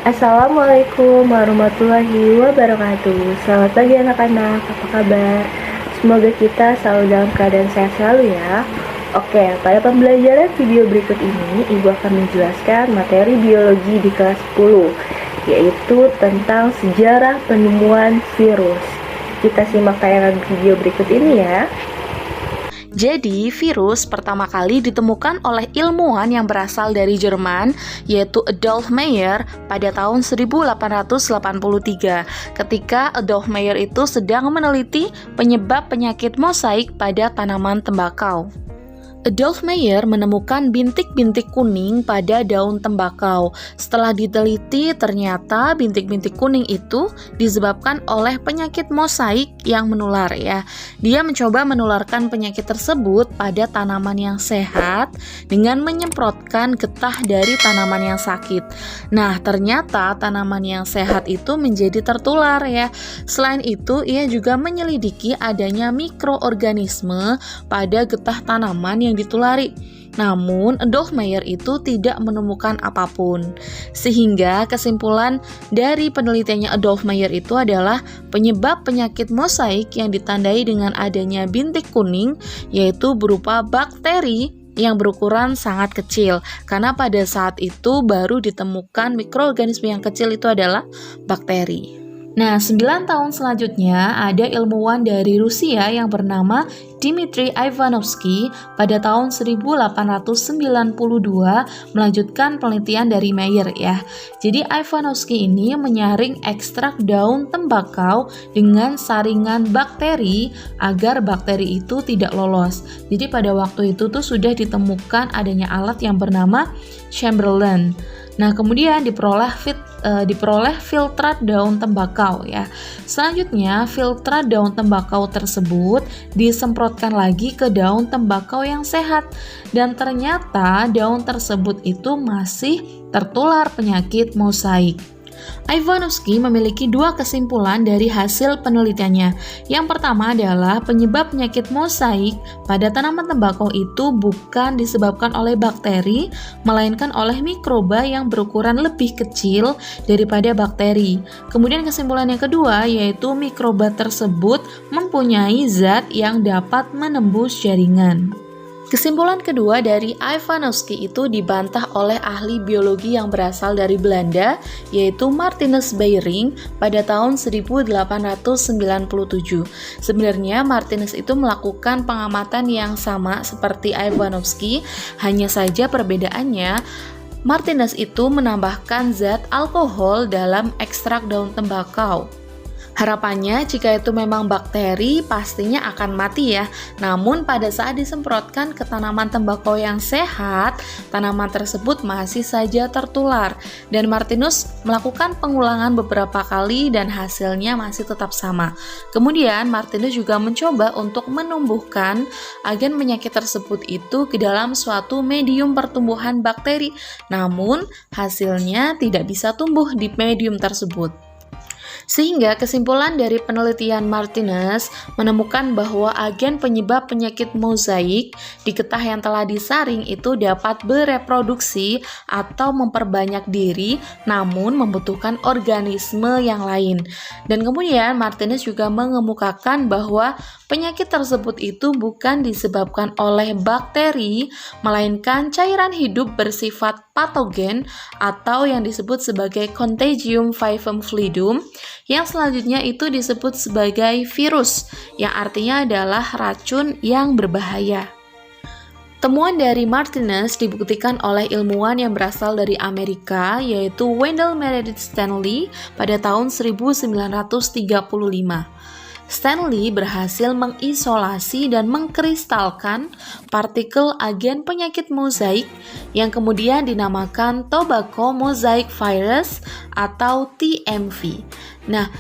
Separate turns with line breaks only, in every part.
Assalamualaikum warahmatullahi wabarakatuh. Selamat pagi anak-anak, apa kabar? Semoga kita selalu dalam keadaan sehat selalu ya. Oke, pada pembelajaran video berikut ini, Ibu akan menjelaskan materi biologi di kelas 10, yaitu tentang sejarah penemuan virus. Kita simak tayangan video berikut ini ya.
Jadi, virus pertama kali ditemukan oleh ilmuwan yang berasal dari Jerman, yaitu Adolf Meyer pada tahun 1883, ketika Adolf Meyer itu sedang meneliti penyebab penyakit mosaik pada tanaman tembakau. Adolf Meyer menemukan bintik-bintik kuning pada daun tembakau. Setelah diteliti, ternyata bintik-bintik kuning itu disebabkan oleh penyakit mosaik yang menular ya. Dia mencoba menularkan penyakit tersebut pada tanaman yang sehat dengan menyemprotkan getah dari tanaman yang sakit. Nah, ternyata tanaman yang sehat itu menjadi tertular ya. Selain itu, ia juga menyelidiki adanya mikroorganisme pada getah tanaman yang ditulari. Namun, Adolf Meyer itu tidak menemukan apapun. Sehingga kesimpulan dari penelitiannya Adolf Meyer itu adalah penyebab penyakit mosaik yang ditandai dengan adanya bintik kuning, yaitu berupa bakteri yang berukuran sangat kecil. Karena pada saat itu baru ditemukan mikroorganisme yang kecil itu adalah bakteri. Nah, 9 tahun selanjutnya ada ilmuwan dari Rusia yang bernama Dmitry Ivanovsky pada tahun 1892 melanjutkan penelitian dari Meyer ya. Jadi Ivanovsky ini menyaring ekstrak daun tembakau dengan saringan bakteri agar bakteri itu tidak lolos. Jadi pada waktu itu tuh sudah ditemukan adanya alat yang bernama Chamberlain. Nah, kemudian diperoleh filtrat daun tembakau ya. Selanjutnya, filtrat daun tembakau tersebut disemprotkan lagi ke daun tembakau yang sehat dan ternyata daun tersebut itu masih tertular penyakit mosaik. Ivanovsky memiliki 2 kesimpulan dari hasil penelitiannya. Yang pertama adalah penyebab penyakit mosaik pada tanaman tembakau itu bukan disebabkan oleh bakteri, melainkan oleh mikroba yang berukuran lebih kecil daripada bakteri. Kemudian kesimpulan yang kedua yaitu mikroba tersebut mempunyai zat yang dapat menembus jaringan. Kesimpulan kedua dari Ivanovsky itu dibantah oleh ahli biologi yang berasal dari Belanda, yaitu Martinus Beijering pada tahun 1897. Sebenarnya Martinus itu melakukan pengamatan yang sama seperti Ivanovsky, hanya saja perbedaannya Martinus itu menambahkan zat alkohol dalam ekstrak daun tembakau. Harapannya jika itu memang bakteri pastinya akan mati ya. Namun pada saat disemprotkan ke tanaman tembakau yang sehat, tanaman tersebut masih saja tertular. Dan Martinus melakukan pengulangan beberapa kali dan hasilnya masih tetap sama. Kemudian Martinus juga mencoba untuk menumbuhkan agen penyakit tersebut itu ke dalam suatu medium pertumbuhan bakteri. Namun hasilnya tidak bisa tumbuh di medium tersebut. Sehingga kesimpulan dari penelitian Martinus menemukan bahwa agen penyebab penyakit mosaik di getah yang telah disaring itu dapat bereproduksi atau memperbanyak diri namun membutuhkan organisme yang lain. Dan kemudian Martinus juga mengemukakan bahwa penyakit tersebut itu bukan disebabkan oleh bakteri melainkan cairan hidup bersifat patogen atau yang disebut sebagai Contagium vivum fluidum, yang selanjutnya itu disebut sebagai virus, yang artinya adalah racun yang berbahaya. Temuan dari Martinus dibuktikan oleh ilmuwan yang berasal dari Amerika, yaitu Wendell Meredith Stanley pada tahun 1935. Stanley berhasil mengisolasi dan mengkristalkan partikel agen penyakit mosaik yang kemudian dinamakan Tobacco Mosaic Virus atau TMV. Nah,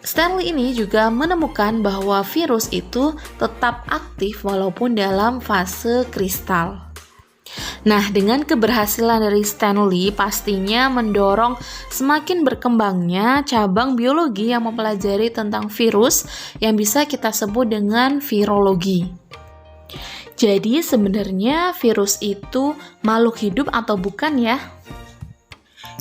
Stanley ini juga menemukan bahwa virus itu tetap aktif walaupun dalam fase kristal. Nah, dengan keberhasilan dari Stanley pastinya mendorong semakin berkembangnya cabang biologi yang mempelajari tentang virus yang bisa kita sebut dengan virologi. Jadi sebenarnya virus itu makhluk hidup atau bukan ya?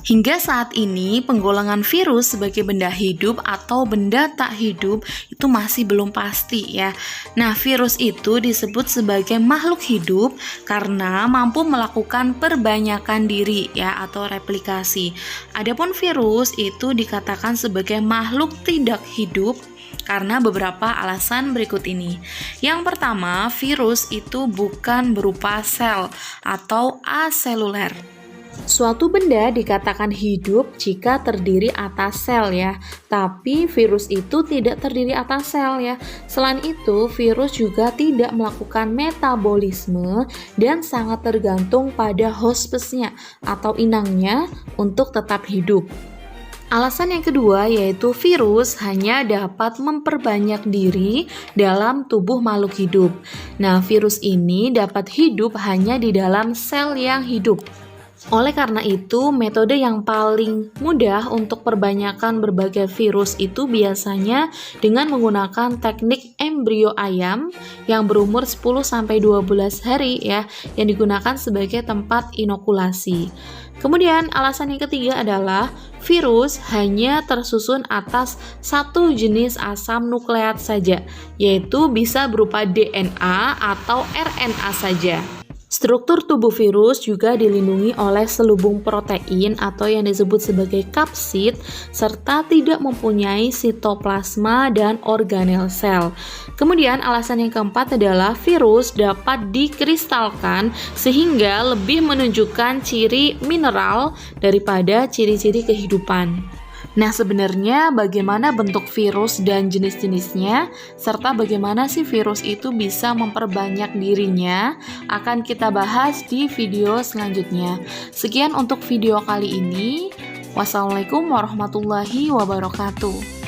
Hingga saat ini, penggolongan virus sebagai benda hidup atau benda tak hidup itu masih belum pasti ya. Nah, virus itu disebut sebagai makhluk hidup karena mampu melakukan perbanyakan diri ya atau replikasi. Adapun virus itu dikatakan sebagai makhluk tidak hidup karena beberapa alasan berikut ini. Yang pertama, virus itu bukan berupa sel atau aseluler. Suatu benda dikatakan hidup jika terdiri atas sel ya, tapi virus itu tidak terdiri atas sel ya. Selain itu, virus juga tidak melakukan metabolisme dan sangat tergantung pada hospesnya atau inangnya untuk tetap hidup. Alasan yang kedua yaitu virus hanya dapat memperbanyak diri dalam tubuh makhluk hidup. Nah, virus ini dapat hidup hanya di dalam sel yang hidup. Oleh karena itu, metode yang paling mudah untuk perbanyakan berbagai virus itu biasanya dengan menggunakan teknik embrio ayam yang berumur 10-12 hari ya, yang digunakan sebagai tempat inokulasi. Kemudian alasan yang ketiga adalah virus hanya tersusun atas satu jenis asam nukleat saja, yaitu bisa berupa DNA atau RNA saja. Struktur tubuh virus juga dilindungi oleh selubung protein atau yang disebut sebagai kapsid, serta tidak mempunyai sitoplasma dan organel sel. Kemudian alasan yang keempat adalah virus dapat dikristalkan sehingga lebih menunjukkan ciri mineral daripada ciri-ciri kehidupan. Nah, sebenarnya bagaimana bentuk virus dan jenis-jenisnya, serta bagaimana sih virus itu bisa memperbanyak dirinya, akan kita bahas di video selanjutnya. Sekian untuk video kali ini. Wassalamualaikum warahmatullahi wabarakatuh.